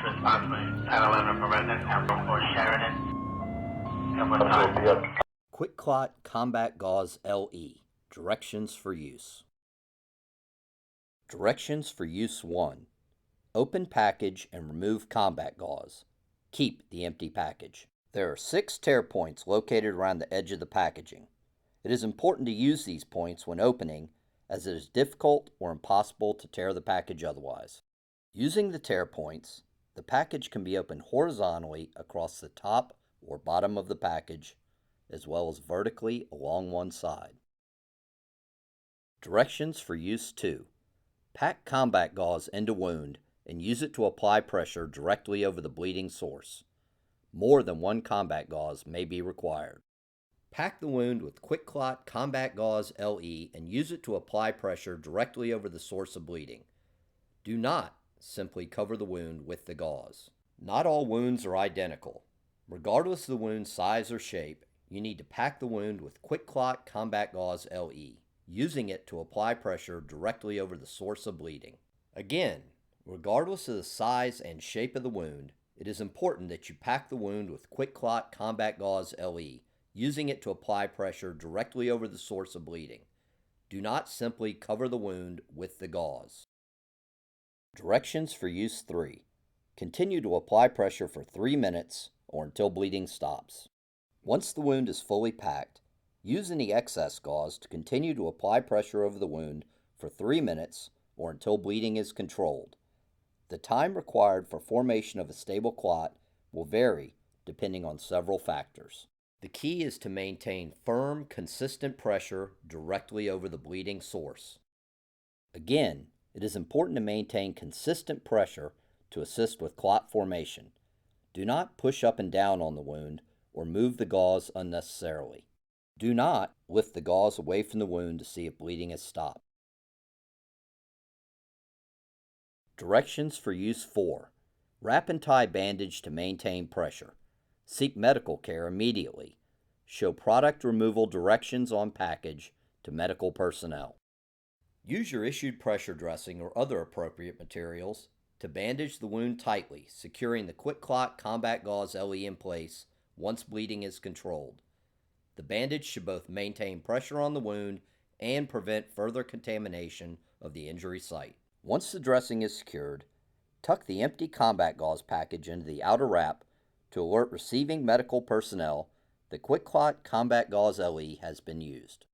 responsibility. Title owner for resident Airport for Sheridan. And what time? QuikClot Combat Gauze LE. Directions for use. Directions for use 1. Open package and remove combat gauze. Keep the empty package. There are 6 tear points located around the edge of the packaging. It is important to use these points when opening, as it is difficult or impossible to tear the package otherwise. Using the tear points, the package can be opened horizontally across the top or bottom of the package, as well as vertically along one side. Directions for use 2. Pack combat gauze into wound and use it to apply pressure directly over the bleeding source. More than one combat gauze may be required. Pack the wound with QuikClot Combat Gauze LE and use it to apply pressure directly over the source of bleeding. Do not simply cover the wound with the gauze. Not all wounds are identical. Regardless of the wound's size or shape, you need to pack the wound with QuikClot Combat Gauze LE, using it to apply pressure directly over the source of bleeding. Again, regardless of the size and shape of the wound, it is important that you pack the wound with QuikClot Combat Gauze LE, using it to apply pressure directly over the source of bleeding. Do not simply cover the wound with the gauze. Directions for use 3. Continue to apply pressure for 3 minutes or until bleeding stops. Once the wound is fully packed, use any excess gauze to continue to apply pressure over the wound for 3 minutes or until bleeding is controlled. The time required for formation of a stable clot will vary depending on several factors. The key is to maintain firm, consistent pressure directly over the bleeding source. Again, it is important to maintain consistent pressure to assist with clot formation. Do not push up and down on the wound or move the gauze unnecessarily. Do not lift the gauze away from the wound to see if bleeding has stopped. Directions for use 4. Wrap and tie bandage to maintain pressure. Seek medical care immediately. Show product removal directions on package to medical personnel. Use your issued pressure dressing or other appropriate materials to bandage the wound tightly, securing the QuikClot Combat Gauze LE in place once bleeding is controlled. The bandage should both maintain pressure on the wound and prevent further contamination of the injury site. Once the dressing is secured, tuck the empty combat gauze package into the outer wrap to alert receiving medical personnel that QuikClot Combat Gauze LE has been used.